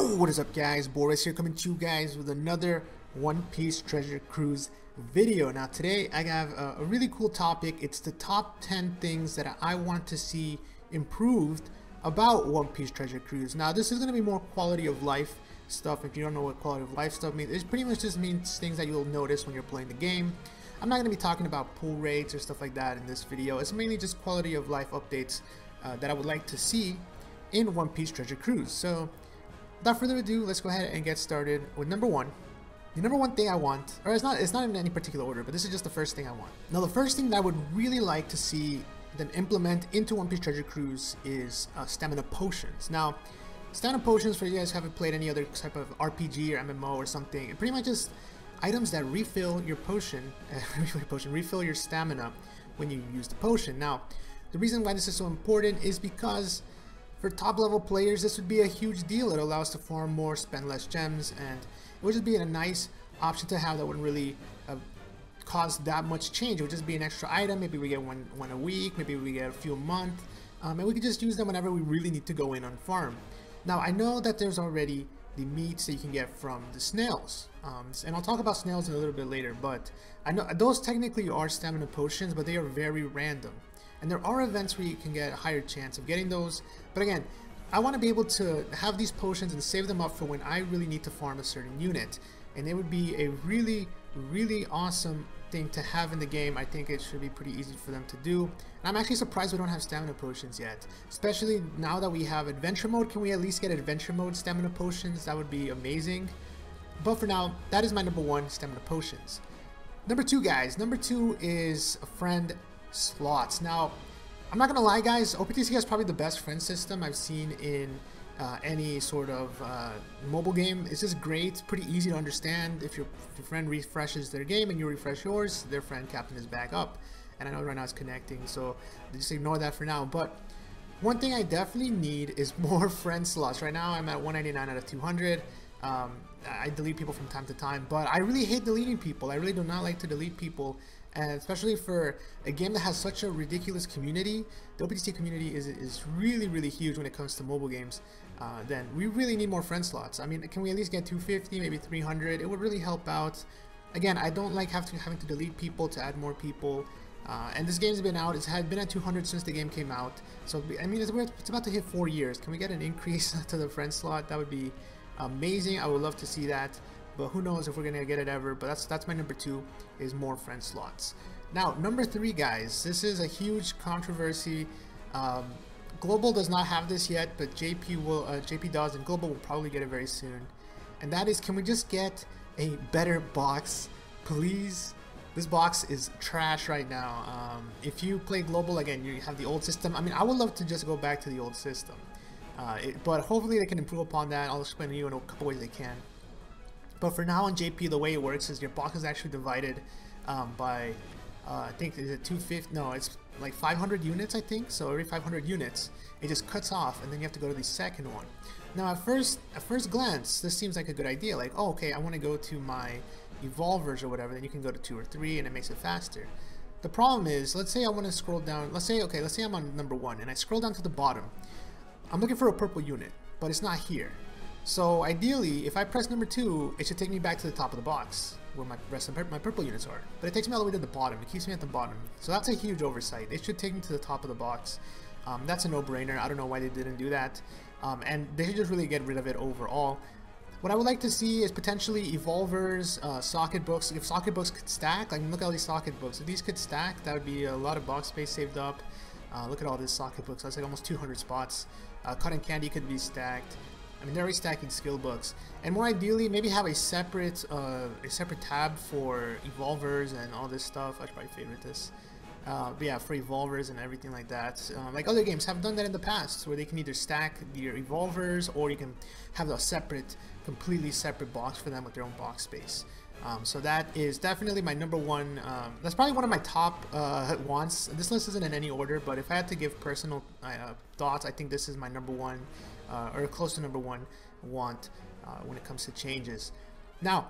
Yo, what is up guys? Boris here coming to you guys with another One Piece Treasure Cruise video. Now today I have a really cool topic. It's the top 10 things that I want to see improved about One Piece Treasure Cruise. Now this is going to be more quality of life stuff. If you don't know what quality of life stuff means, it pretty much just means things that you'll notice when you're playing the game. I'm not going to be talking about pull rates or stuff like that in this video. It's mainly just quality of life updates that I would like to see in One Piece Treasure Cruise. So without further ado, let's go ahead and get started with number one. The number one thing I want, or it's not in any particular order, but this is just the first thing I want. Now the first thing that I would really like to see them implement into One Piece Treasure Cruise is stamina potions. Now stamina potions, for you guys who haven't played any other type of RPG or MMO or something, it pretty much just items that refill your potion, refill your stamina when you use the potion. Now the reason why this is so important is because for top level players, this would be a huge deal. It allows to farm more, spend less gems, and it would just be a nice option to have that wouldn't really cause that much change. It would just be an extra item. Maybe we get one a week, maybe we get a few a month, and we could just use them whenever we really need to go in on farm. Now I know that there's already the meats that you can get from the snails, and I'll talk about snails in a little bit later, but I know those technically are stamina potions, but they are very random. And there are events where you can get a higher chance of getting those. But again, I want to be able to have these potions and save them up for when I really need to farm a certain unit. And it would be a really, really awesome thing to have in the game. I think it should be pretty easy for them to do. And I'm actually surprised we don't have stamina potions yet. Especially now that we have adventure mode. Can we at least get adventure mode stamina potions? That would be amazing. But for now, that is my number one, stamina potions. Number two, guys. Number two is a friend slots. Now I'm not gonna lie guys, OPTC has probably the best friend system I've seen in any sort of mobile game. It's just great. It's pretty easy to understand. If your friend refreshes their game and you refresh yours, their friend captain is back up, and I know right now it's connecting, so just ignore that for now. But one thing I definitely need is more friend slots. Right now I'm at 199 out of 200. I delete people from time to time, but I really hate deleting people. I really do not like to delete people. And especially for a game that has such a ridiculous community, the OPTC community is really, really huge when it comes to mobile games. Then we really need more friend slots. I mean, can we at least get 250, maybe 300? It would really help out. Again, I don't like having to delete people to add more people. And this game's been out. It's been at 200 since the game came out. So I mean, it's about to hit 4 years. Can we get an increase to the friend slot? That would be amazing. I would love to see that. But who knows if we're gonna get it ever. But that's my number two, is more friend slots. Now number three, guys, this is a huge controversy. Global does not have this yet, but JP does, and Global will probably get it very soon. And that is, can we just get a better box, please? This box is trash right now. If you play Global, again, you have the old system. I mean, I would love to just go back to the old system, but hopefully they can improve upon that. I'll explain to you in a couple ways they can. But for now on JP, the way it works is your box is actually divided by, I think, is it 250? No, it's like 500 units, I think. So every 500 units, it just cuts off, and then you have to go to the second one. Now at first glance, this seems like a good idea. Like, oh, okay, I want to go to my evolvers or whatever. Then you can go to 2 or 3, and it makes it faster. The problem is, let's say I want to scroll down. Let's say I'm on number 1, and I scroll down to the bottom. I'm looking for a purple unit, but it's not here. So ideally, if I press number 2, it should take me back to the top of the box where my rest of my purple units are. But it takes me all the way to the bottom. It keeps me at the bottom. So that's a huge oversight. It should take me to the top of the box. That's a no-brainer. I don't know why they didn't do that. And they should just really get rid of it overall. What I would like to see is potentially evolvers, socket books. If socket books could stack, like look at all these socket books. If these could stack, that would be a lot of box space saved up. Look at all these socket books. That's like almost 200 spots. Cotton candy could be stacked. I mean, they're already stacking skill books, and more ideally, maybe have a separate tab for evolvers and all this stuff. I should probably favorite this. But yeah, for evolvers and everything like that. Like other games have done that in the past, where they can either stack your evolvers, or you can have a completely separate box for them with their own box space. So that is definitely my number one. That's probably one of my top wants. This list isn't in any order, but if I had to give personal thoughts, I think this is my number one. Or close to number one want when it comes to changes. Now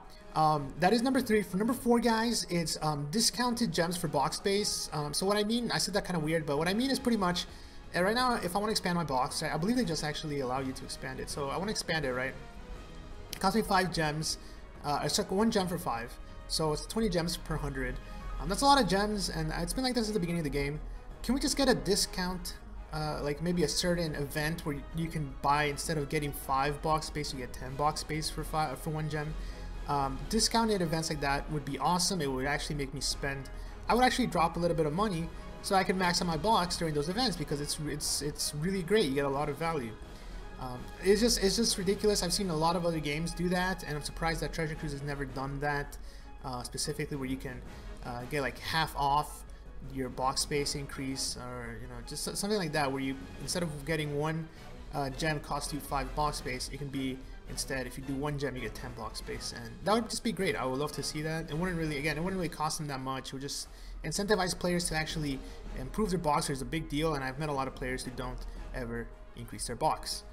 that is number 3. For number 4, guys, it's discounted gems for box space. So what I mean, I said that kind of weird, but what I mean is pretty much right now, if I want to expand my box, right, I believe they just actually allow you to expand it. So I want to expand it, right? It cost me 5 gems. I took 1 gem for 5, so it's 20 gems per 100. That's a lot of gems, and it's been like this at the beginning of the game. Can we just get a discount, like maybe a certain event where you can buy, instead of getting 5 box space, you get 10 box space for 1 gem? Discounted events like that would be awesome. It would actually make me spend. I would actually drop a little bit of money so I can max out my box during those events, because it's really great. You get a lot of value. It's just ridiculous. I've seen a lot of other games do that, and I'm surprised that Treasure Cruise has never done that, specifically where you can get like half off your box space increase, or just something like that, where you, instead of getting 1 gem cost you 5 box space, it can be, instead, if you do 1 gem you get 10 box space, and that would just be great. I would love to see that. It wouldn't really cost them that much. It would just incentivize players to actually improve their box. There's a big deal, and I've met a lot of players who don't ever increase their box.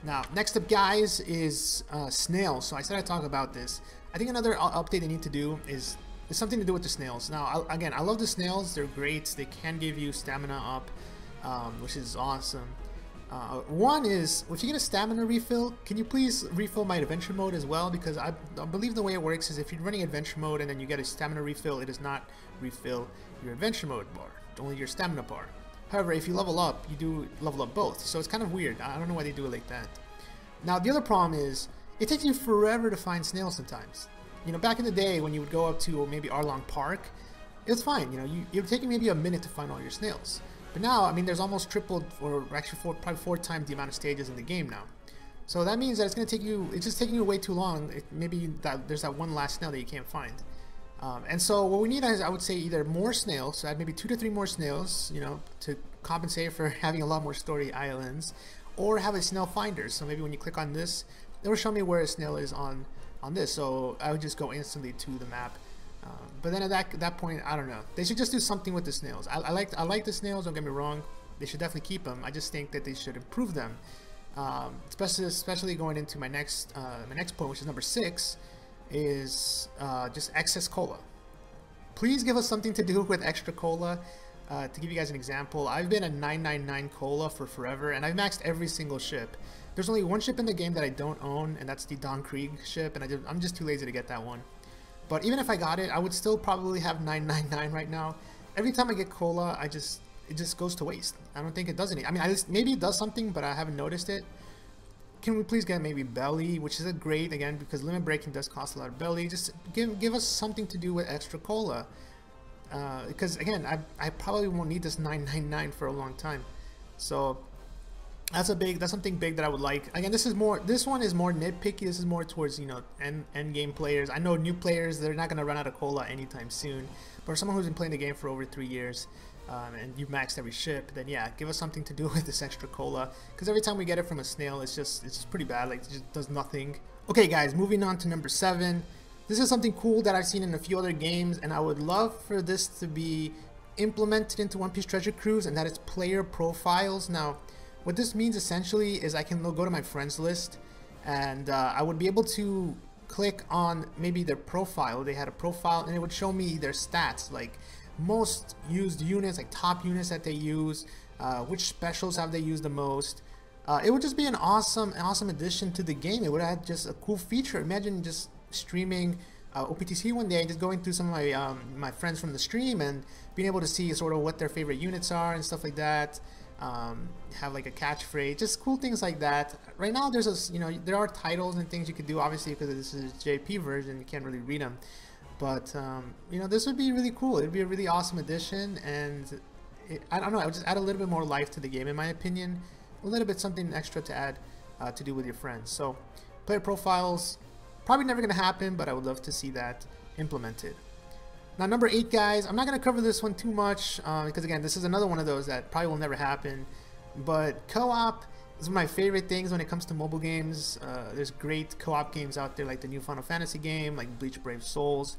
Now, next up, guys, is Snails. So I said I'd talk about this. I think another update they need to do is something to do with the Snails. Now, again, I love the Snails. They're great. They can give you stamina up, which is awesome. One is, if you get a stamina refill, can you please refill my adventure mode as well? Because I believe the way it works is, if you're running adventure mode and then you get a stamina refill, it does not refill your adventure mode bar, only your stamina bar. However, if you level up, you do level up both. So it's kind of weird. I don't know why they do it like that. Now, the other problem is, it takes you forever to find snails sometimes. Back in the day when you would go up to maybe Arlong Park, it was fine. It would take you maybe a minute to find all your snails. But now, I mean, there's almost tripled, or actually probably 4 times the amount of stages in the game now. So that means that it's going to take you, it's just taking you way too long. Maybe there's that one last snail that you can't find. And so what we need is, I would say, either more snails, so add maybe 2 to 3 more snails, to compensate for having a lot more story islands, or have a snail finder. So maybe when you click on this, it will show me where a snail is on this. So I would just go instantly to the map. But then at that point, I don't know. They should just do something with the snails. I like the snails. Don't get me wrong. They should definitely keep them. I just think that they should improve them, especially going into my next point, which is number 6, is just excess cola. Please give us something to do with extra cola. To give you guys an example, I've been at 999 cola for forever, and I've maxed every single ship. There's only one ship in the game that I don't own, and that's the Don Krieg ship, and I'm just too lazy to get that one. But even if I got it, I would still probably have 999 right now. Every time I get cola, it just goes to waste. I don't think it does any. I mean, maybe it does something, but I haven't noticed it. Can we please get maybe belly, which is a great, again, because limit breaking does cost a lot of belly. Just give us something to do with extra cola. Because again, I probably won't need this 999 for a long time. So that's something big that I would like. Again, this one is more nitpicky. This is more towards, end game players. I know new players, they're not gonna run out of cola anytime soon. But for someone who's been playing the game for over 3 years, and you've maxed every ship, then yeah, give us something to do with this extra cola. Because every time we get it from a snail, it's just pretty bad. Like, it just does nothing. Okay, guys, moving on to number 7. This is something cool that I've seen in a few other games, and I would love for this to be implemented into One Piece Treasure Cruise, and that is player profiles. Now, what this means essentially is I can go to my friends list, and I would be able to click on maybe their profile. They had a profile, and it would show me their stats, like most used units, like top units that they use, which specials have they used the most. It would just be an awesome addition to the game. It would add just a cool feature. Imagine just streaming OPTC one day and just going through some of my my friends from the stream and being able to see sort of what their favorite units are and stuff like that. Have like a catchphrase, just cool things like that. Right now there's there are titles and things you could do, obviously, because this is JP version, you can't really read them. But this would be really cool. It'd be a really awesome addition, and I don't know, I would just add a little bit more life to the game, in my opinion. A little bit something extra to add to do with your friends. So player profiles, probably never going to happen, but I would love to see that implemented. Now, number 8, guys, I'm not going to cover this one too much because, again, this is another one of those that probably will never happen. But co-op is one of my favorite things when it comes to mobile games. There's great co-op games out there, like the new Final Fantasy game, like Bleach Brave Souls.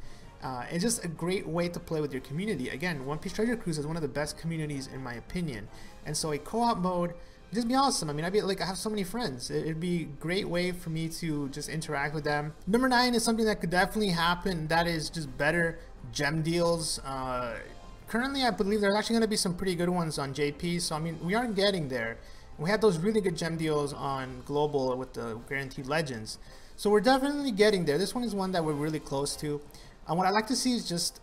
It's just a great way to play with your community. Again, One Piece Treasure Cruise is one of the best communities, in my opinion. And so a co-op mode would just be awesome. I mean, I have so many friends. It'd be a great way for me to just interact with them. Number 9 is something that could definitely happen. That is just better gem deals. Currently, I believe there's actually going to be some pretty good ones on JP. So, I mean, we aren't getting there. We had those really good gem deals on Global with the Guaranteed Legends. So we're definitely getting there. This one is one that we're really close to. What I'd like to see is just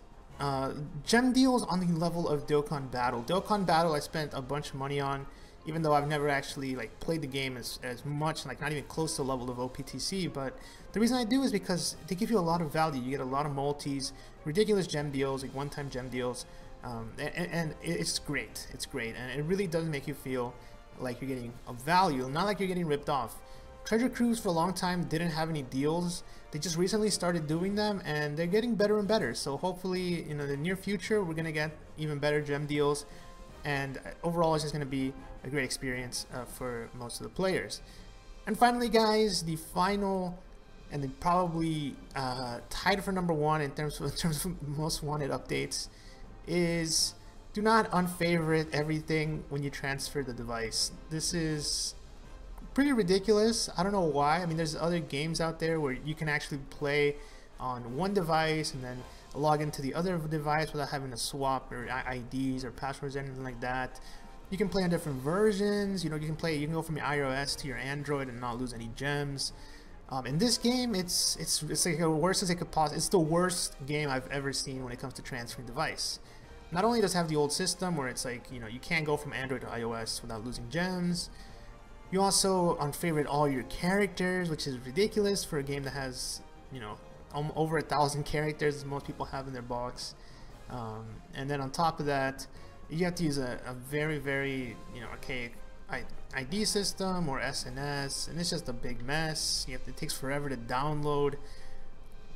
gem deals on the level of Dokkan Battle. Dokkan Battle I spent a bunch of money on, even though I've never actually like played the game as much, like not even close to the level of OPTC. But the reason I do is because they give you a lot of value. You get a lot of multis, ridiculous gem deals, like one-time gem deals, and it's great. It's great, and it really does make you feel like you're getting a value, not like you're getting ripped off. Treasure Cruise for a long time didn't have any deals. They just recently started doing them, and they're getting better and better. So hopefully, in the near future, we're gonna get even better gem deals, and overall, it's just gonna be a great experience for most of the players. And finally, guys, the final and then probably tied for number one in terms of most wanted updates is do not unfavorite everything when you transfer the device. This is pretty ridiculous. I don't know why. I mean, there's other games out there where you can actually play on one device and then log into the other device without having to swap or IDs or passwords or anything like that. You can play on different versions. You can go from your iOS to your Android and not lose any gems. In this game, it's like the worst as it could possibly. It's the worst game I've ever seen when it comes to transferring device. Not only does it have the old system where it's like you can't go from Android to iOS without losing gems. You also unfavorite all your characters, which is ridiculous for a game that has over 1,000 characters as most people have in their box. And then on top of that, you have to use a very archaic ID system or SNS, and it's just a big mess. It takes forever to download.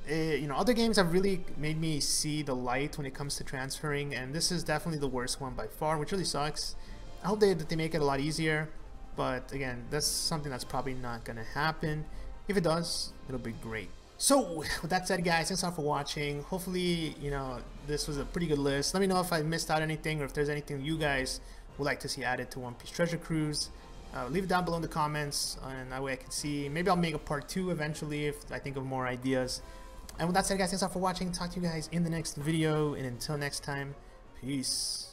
Other games have really made me see the light when it comes to transferring, and this is definitely the worst one by far, which really sucks. I hope that they make it a lot easier, but again, that's something that's probably not gonna happen. If it does, it'll be great. So with that said, guys, thanks a lot for watching. Hopefully this was a pretty good list. Let me know if I missed out anything or if there's anything you guys would like to see added to One Piece Treasure Cruise. Leave it down below in the comments, and that way I can see. Maybe I'll make a part 2 eventually if I think of more ideas. And with that said, guys, thanks a lot for watching. Talk to you guys in the next video, and until next time, peace.